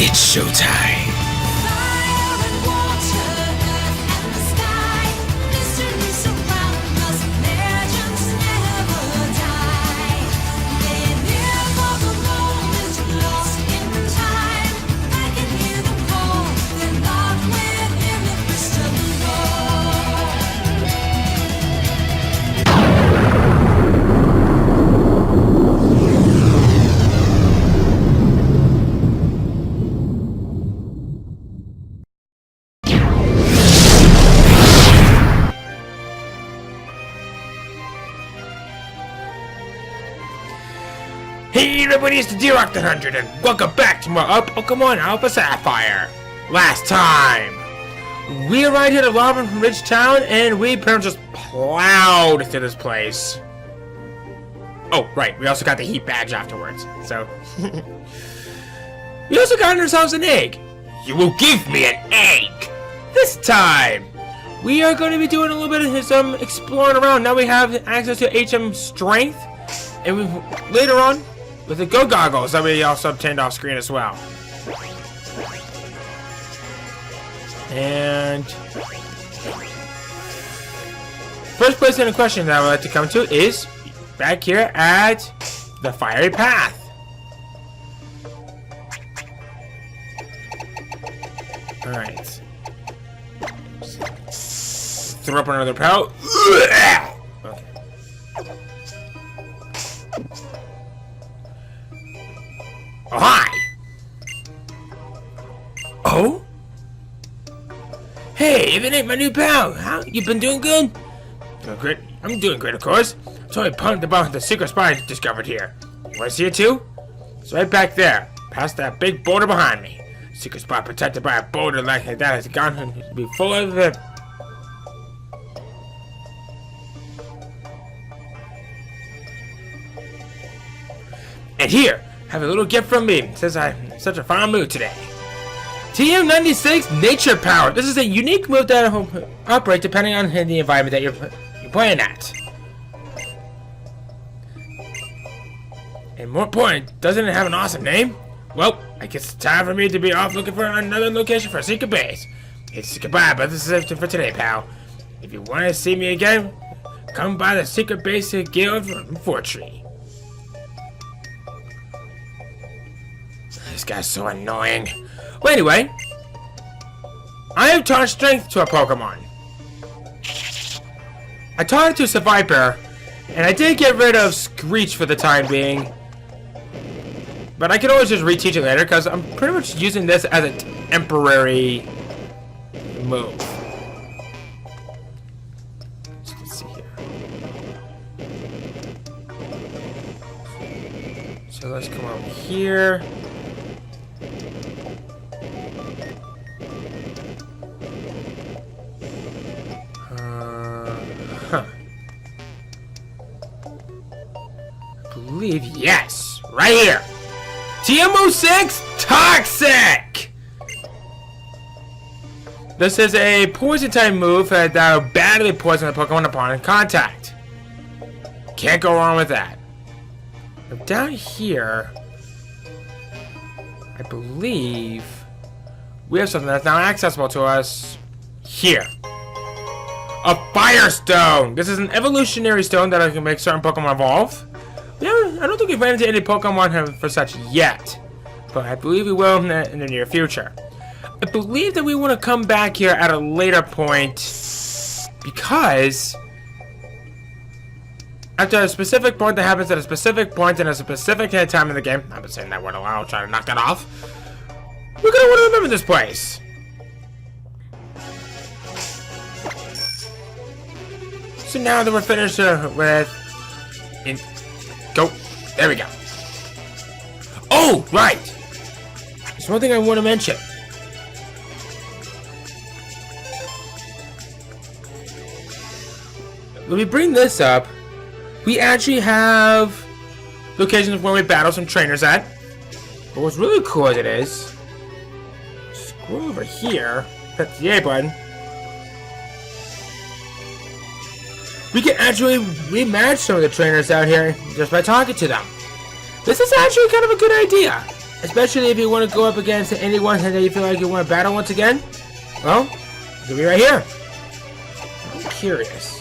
It's showtime. Hey everybody, it's the D-Rock 100 and welcome back to more Pokemon Alpha Sapphire. Last time, we arrived here to Robin from Ridge Town and we pretty much just plowed through this place. Oh, right, we also got the heat badge afterwards, so... We also got ourselves an egg. You will give me an egg! This time, we are going to be doing a little bit of some exploring around. Now we have access to HM Strength, and later on, with the Go Goggles that we also obtained off screen as well. And first place in question that I would like to come to is back here at the Fiery Path. Alright. Throw up another pout. Okay. Oh, hi! Oh? Hey, if it ain't my new pal, how you been doing good? Doing great. I'm doing great, of course. I'm totally pumped about the secret spot I discovered here. You wanna see it too? It's right back there, past that big boulder behind me. Secret spot protected by a boulder like that has gone to be full of it. And here, have a little gift from me. It says I'm in such a fine mood today. TM96 Nature Power. This is a unique move that will operate depending on the environment that you're playing at. And more important, doesn't it have an awesome name? Well, I guess it's time for me to be off looking for another location for a secret base. It's goodbye, but this is it for today, pal. If you want to see me again, come by the secret base guild Fortree. This guy's so annoying. Well, anyway, I have taught strength to a Pokemon. I taught it to Sapphire, and I did get rid of Screech for the time being. But I can always just reteach it later, because I'm pretty much using this as a temporary move. Let's see here. So let's come over here. I believe, yes, right here. TM06 Toxic. This is a poison type move that will badly poison the Pokemon upon contact. Can't go wrong with that. Now down here, I believe we have something that's now accessible to us here. A Firestone! This is an evolutionary stone that can make certain Pokemon evolve. Yeah, I don't think we've ran into any Pokemon for such yet, but I believe we will in the near future. I believe that we want to come back here at a later point because after a specific point that happens at a specific point in a specific time in the game, I've been saying that word a while, I'll try to knock that off. We're gonna want to remember this place. So now that we're finished go. There we go. Oh, right. There's one thing I want to mention. When we bring this up, we actually have locations where we battle some trainers at. But what's really cool as it is, scroll over here, press the A button. We can actually rematch some of the trainers out here just by talking to them. This is actually kind of a good idea. Especially if you want to go up against anyone that you feel like you want to battle once again. Well, it'll be right here. I'm curious.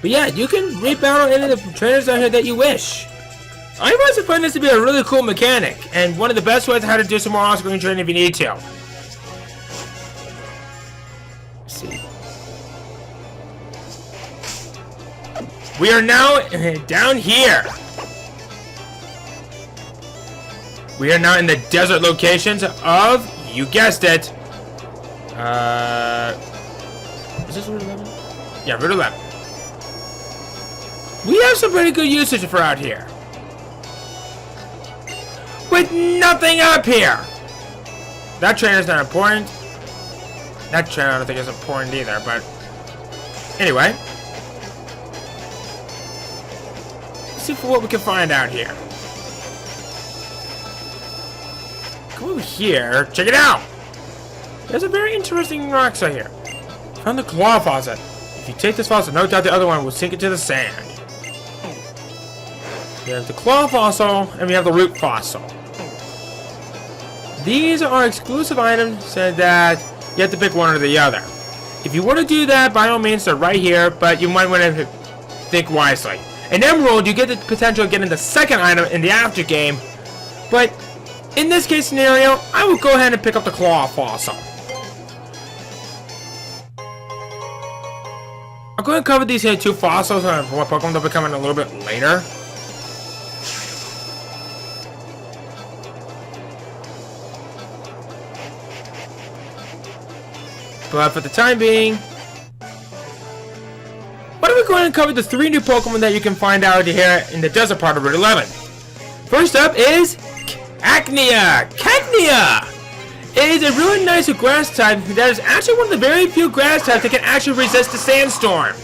But yeah, you can re-battle any of the trainers out here that you wish. I also find this to be a really cool mechanic, and one of the best ways on how to do some more on-screen training if you need to. Let's see. We are now down here. We are now in the desert locations of, you guessed it, is this Route 11? Yeah, Route 11. We have some pretty good usage for out here. With nothing up here. That trainer's not important. That trainer I don't think is important either, but anyway. Let's see for what we can find out here. Come over here. Check it out. There's a very interesting rocks out here. Found the claw faucet. If you take this faucet, no doubt the other one will sink into the sand. We have the claw fossil, and we have the root fossil. These are exclusive items, so that you have to pick one or the other. If you want to do that, by all means, they're right here, but you might want to think wisely. An emerald, you get the potential of getting the second item in the after game, but in this case scenario, I will go ahead and pick up the claw fossil. I'm going to cover these here two fossils and what Pokemon will be coming a little bit later. But for the time being, what are we going to cover the 3 new Pokemon that you can find out here in the desert part of Route 11? First up is Cacnea! Cacnea! It is a really nice grass type that is actually one of the very few grass types that can actually resist the sandstorm.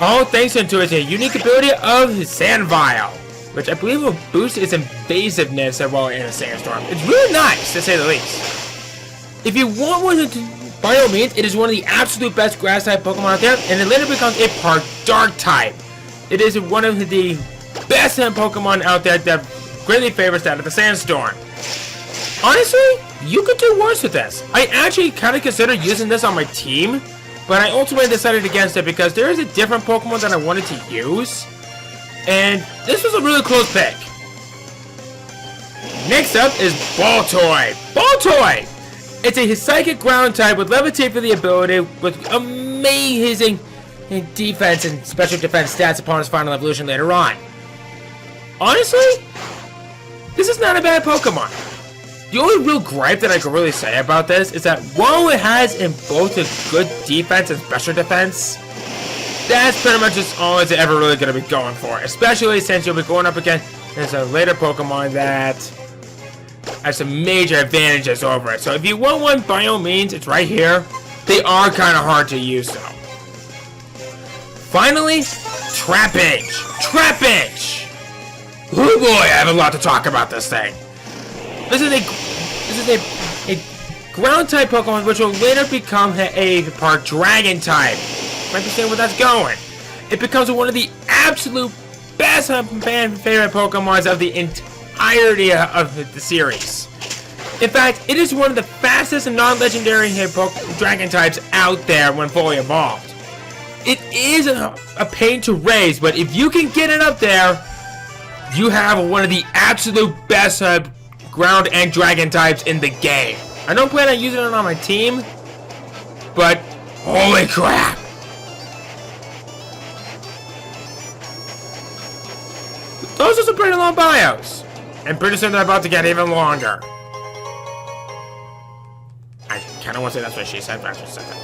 All thanks to its unique ability of Sand Vial, which I believe will boost its invasiveness while in a sandstorm. It's really nice, to say the least. If you want one to, by all means, it is one of the absolute best grass type Pokemon out there, and it later becomes a part dark type. It is one of the best Pokemon out there that greatly favors that of the sandstorm. Honestly, you could do worse with this. I actually kind of considered using this on my team, but I ultimately decided against it because there is a different Pokemon that I wanted to use, and this was a really close pick. Next up is Baltoy. Baltoy! It's a psychic ground type with levitate for the ability with amazing defense and special defense stats upon its final evolution later on. Honestly, this is not a bad Pokemon. The only real gripe that I can really say about this is that while it has in both a good defense and special defense, that's pretty much just all it's ever really going to be going for. Especially since you'll be going up against a later Pokemon that has some major advantages over it. So if you want one, by all means, it's right here. They are kind of hard to use though. Finally, Trapinch. Trapinch! Oh boy, I have a lot to talk about this thing. This is a ground type Pokemon which will later become a part dragon type. Might be saying where that's going. It becomes one of the absolute best fan favorite Pokemons of the entirety of the series. In fact, it is one of the fastest and non-legendary dragon types out there when fully evolved. It is a pain to raise, but if you can get it up there, you have one of the absolute best ground and dragon types in the game. I don't plan on using it on my team, but holy crap! Those are some pretty long bios, and pretty soon they're about to get even longer. I kind of want to say that's what she said, but I just said that.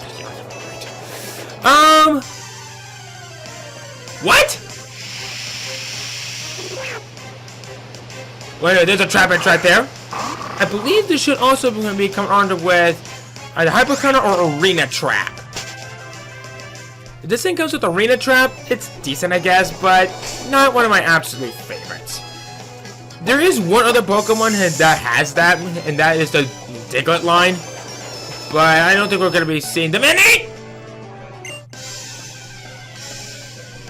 What? Wait, there's a Trapinch right there. I believe this should also be come armed with either Hyper Counter or Arena Trap. If this thing comes with Arena Trap, it's decent, I guess, but not one of my absolute favorites. There is one other Pokemon that has that, and that is the Diglett line, but I don't think we're going to be seeing them in it!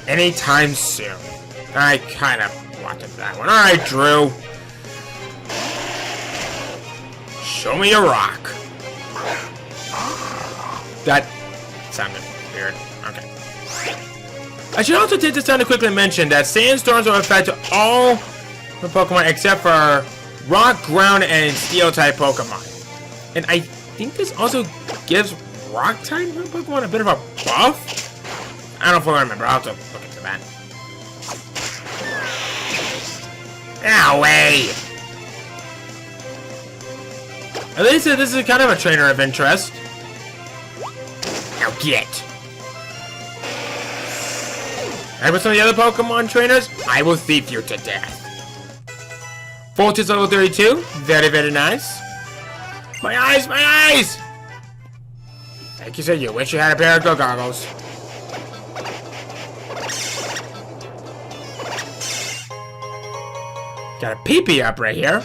anytime soon. I kind of wanted that one. Alright, Drew. Show me a rock. That sounded weird. Okay. I should also take this time to quickly mention that sandstorms are affect all the Pokemon except for rock, ground, and steel type Pokemon. And I think this also gives rock type Pokemon a bit of a buff? I don't fully remember. I'll have to look into that. Ow, way! At least this is kind of a trainer of interest. Now get! And with some of the other Pokemon trainers, I will thief you to death. Voltage level 32. Very, very nice. My eyes! My eyes! Like you said, you wish you had a pair of goggles. Got a pee-pee up right here.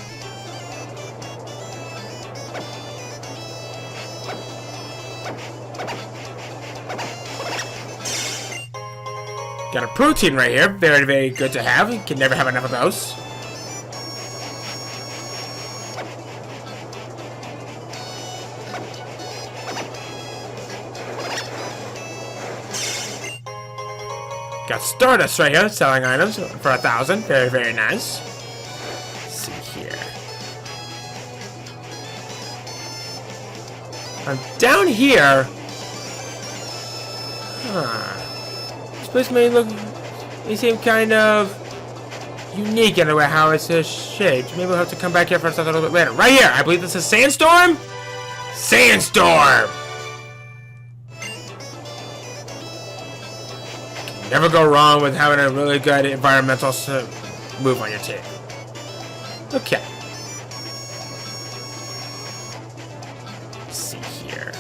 Got a protein right here. Very, very good to have. You can never have enough of those. Got Stardust right here, selling items for 1,000. Very, very nice. Let's see here. Down here. This place may look. They seem kind of unique in the way how it's shaped. Maybe we'll have to come back here for something a little bit later. Right here, I believe this is Sandstorm. Sandstorm. Never go wrong with having a really good environmental move on your team. Okay. Let's see here.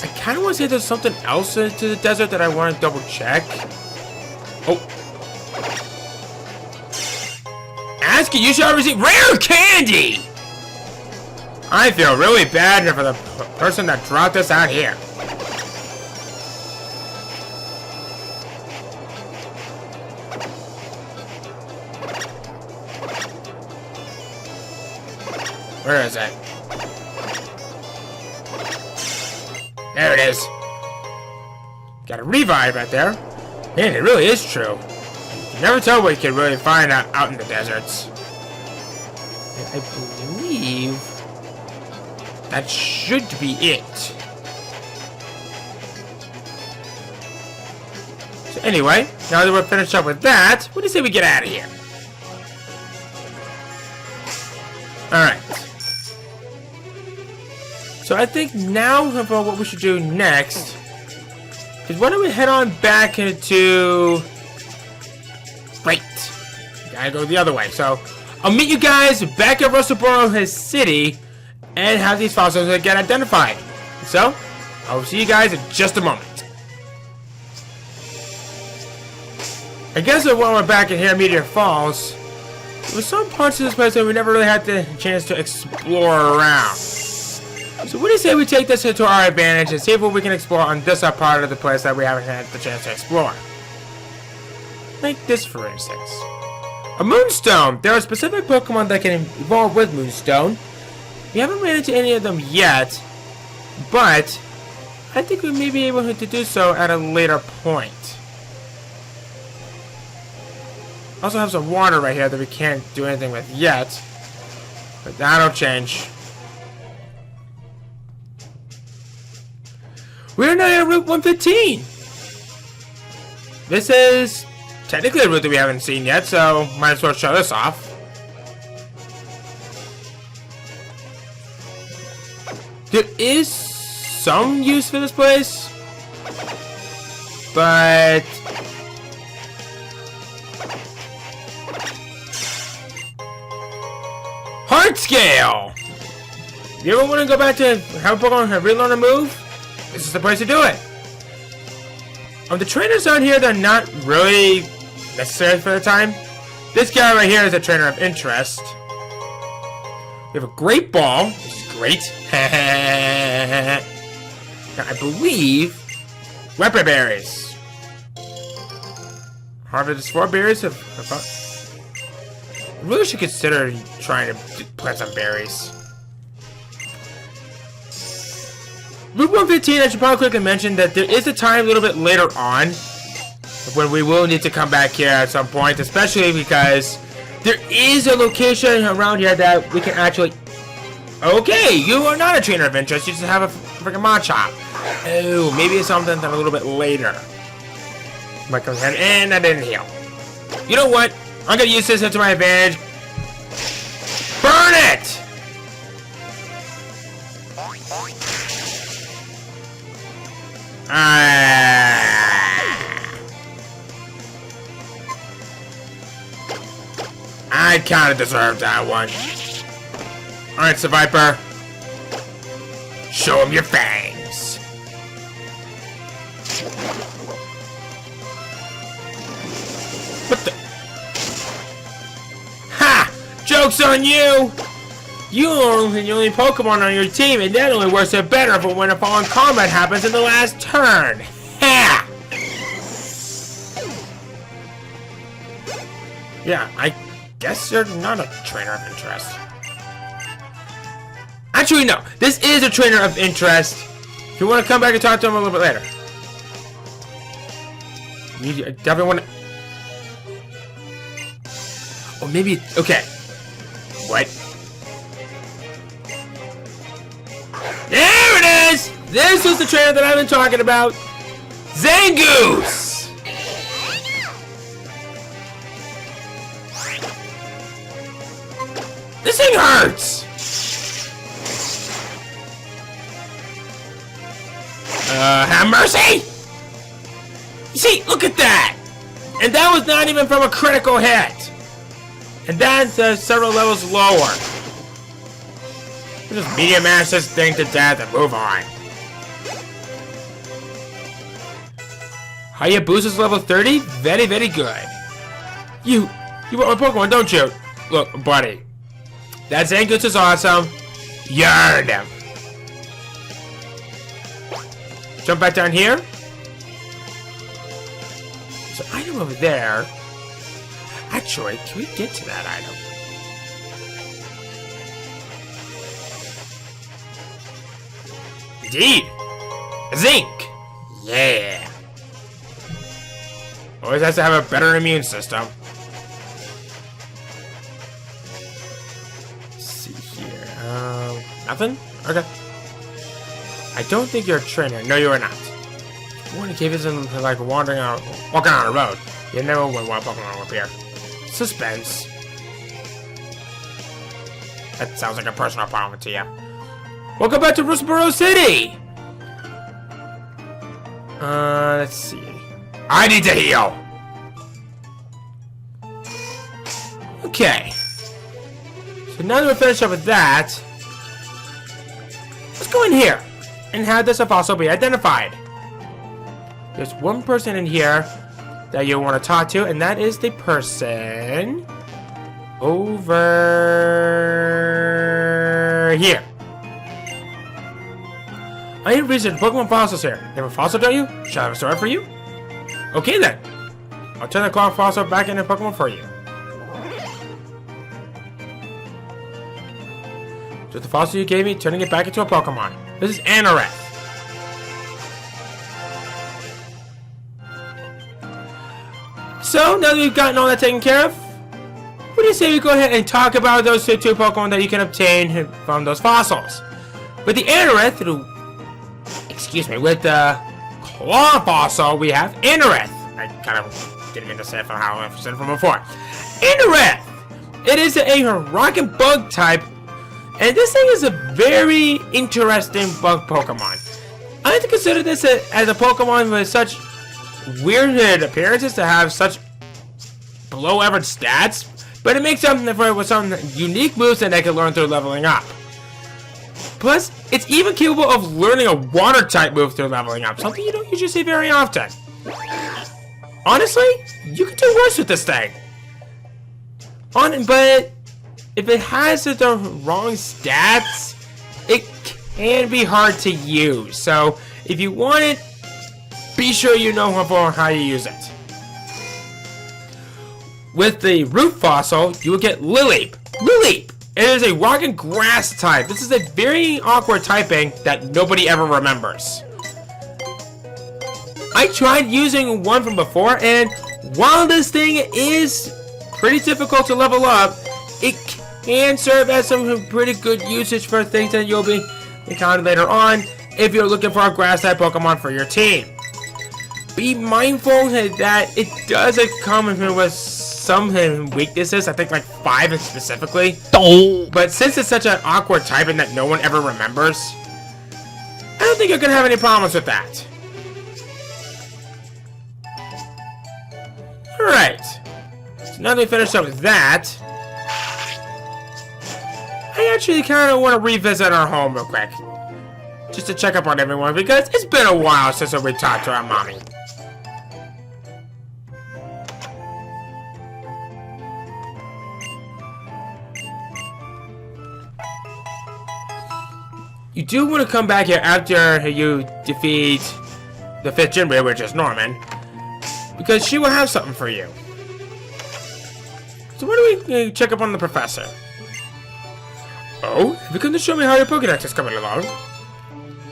I kind of want to say there's something else into the desert that I want to double check. Oh. Ask it, you shall receive rare candy! I feel really bad for the person that dropped this out here. Where is it? There it is. Got a revive right there. Man, it really is true. You can never tell what you can really find out in the deserts. And I believe that should be it. So anyway, now that we're finished up with that, what do you say we get out of here? Alright. So I think now what we should do next is why don't we head on back into... Right. Gotta go the other way. So I'll meet you guys back at Rustleboro City and have these fossils get identified. So I'll see you guys in just a moment. I guess that while we're back in here, Meteor Falls, there were some parts of this place that we never really had the chance to explore around. So what do you say we take this to our advantage and see what we can explore on this part of the place that we haven't had the chance to explore? Like this, for instance. A Moonstone! There are specific Pokemon that can evolve with Moonstone. We haven't ran into any of them yet, but I think we may be able to do so at a later point. Also have some water right here that we can't do anything with yet, but that'll change. We're now at Route 115. This is technically a route that we haven't seen yet, so might as well show this off. There is some use for this place, but Heart Scale! You ever want to go back to have a Pokemon relearn a move? This is the place to do it. The trainers on here, they're not really necessary for the time. This guy right here is a trainer of interest. We have a great ball, which is great. Now, I believe Weapon Berries. Harvest 4 berries. I really should consider trying to plant some berries. Route 115, I should probably quickly mention that there is a time a little bit later on when we will need to come back here at some point, especially because there is a location around here that we can actually... Okay, you are not a trainer of interest, you just have a freaking Machop. Oh, maybe it's something that a little bit later. Might come ahead, and I didn't heal. You know what? I'm gonna use this to my advantage. Burn it! I kinda deserved that one. Alright, Sapphire. Show him your fangs. What the? Ha! Joke's on you! You are the only Pokemon on your team, and that only works out better for when a fallen combat happens in the last turn. Ha! Yeah, I guess you're not a trainer of interest. Actually, no. This is a trainer of interest. If you want to come back and talk to him a little bit later. You definitely want to... Or maybe... Okay. What? There it is! This is the trainer that I've been talking about. Zangoose! This thing hurts! Have mercy! You see, look at that! And that was not even from a critical hit! And that's several levels lower. Just medium mash this thing to death and move on. Hayabusa's level 30? Very, very good. You want my Pokemon, don't you? Look, buddy. That Zangoose is awesome. You earned him. Jump back down here. There's an item over there. Actually, can we get to that item? Indeed! A Zinc! Yeah! Always has to have a better immune system. Let's see here. Nothing? Okay. I don't think you're a trainer. No, you are not. Warning cave isn't like walking on a road. You never would want Pokemon up here. Suspense. That sounds like a personal problem to you. Welcome back to Rustboro City! Let's see. I need to heal! Okay. So now that we're finished up with that, let's go in here and have this fossil be identified. There's one person in here that you want to talk to, and that is the person over here. I need research Pokemon fossils here. You have a fossil, don't you? Should I have a story for you? Okay then. I'll turn the clock fossil back into Pokemon for you. Just the fossil you gave me, turning it back into a Pokemon. This is Anoreth. So, now that we've gotten all that taken care of, what do you say we go ahead and talk about those two Pokemon that you can obtain from those fossils? With the Anoreth, with the Claw fossil, we have Anoreth. I kind of didn't mean to say it from how I've said it from before. Anoreth! It is a rock and bug type, and this thing is a very interesting bug Pokemon. I like to consider this as a Pokemon with such weird appearances to have such below average stats, but it makes something for it with some unique moves that they can learn through leveling up. Plus, it's even capable of learning a water type move through leveling up, something you don't usually see very often. Honestly, you could do worse with this thing. But if it has the wrong stats, it can be hard to use. So if you want it, be sure you know how you use it. with the root fossil, you will get Lily. Lily! It is a rock and grass type. This is a very awkward typing that nobody ever remembers. I tried using one from before, and while this thing is pretty difficult to level up, it can serve as some pretty good usage for things that you'll be encountering later on if you're looking for a grass type Pokemon for your team. Be mindful that it does come with some weaknesses, I think like 5 specifically. But since it's such an awkward typing that no one ever remembers, I don't think you're gonna have any problems with that. Alright, so now that we finish up with that, I actually kind of want to revisit our home real quick. Just to check up on everyone, because it's been a while since we talked to our mommy. You do want to come back here after you defeat the 5th gym leader, which is Norman, because she will have something for you. So why don't we check up on the professor? Oh, have you come to show me how your Pokédex is coming along?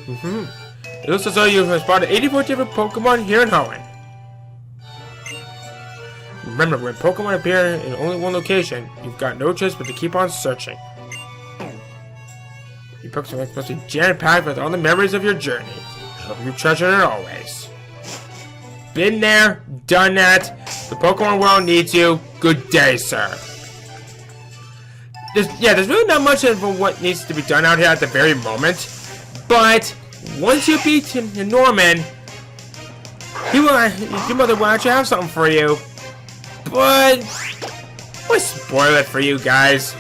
It looks as though you have spotted 84 different Pokemon here in Hoenn. Remember, when Pokemon appear in only one location, you've got no choice but to keep on searching. Your Pokemon must be jam-packed with all the memories of your journey. I hope you treasure it always. Been there, done that. The Pokemon world needs you. Good day, sir. There's really not much of what needs to be done out here at the very moment. But once you beat Norman, your mother will actually have something for you. But I'll spoil it for you guys.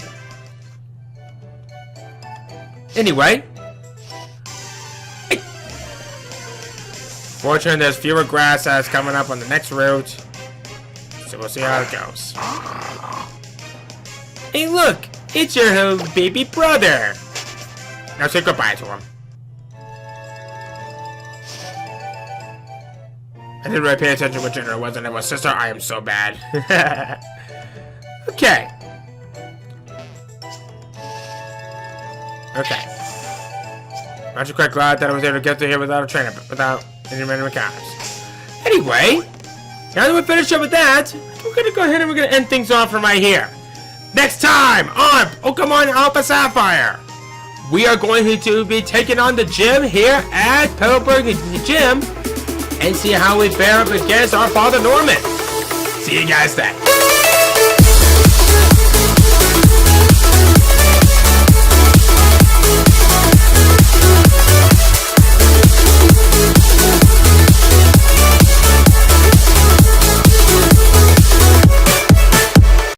Anyway, fortunately, there's fewer grass that's coming up on the next route, so we'll see how it goes. Hey, look, it's your little baby brother. Now say goodbye to him. I didn't really pay attention to what gender it was, and it was sister. I am so bad. Okay. Okay. I'm actually quite glad that I was able to get to here without a trainer, without any random encounters. Anyway, now that we're finished up with that, we're gonna go ahead and we're gonna end things off from right here. Next time on Pokemon Alpha Sapphire, we are going to be taking on the gym here at Petalburg Gym and see how we fare up against our father Norman. See you guys then.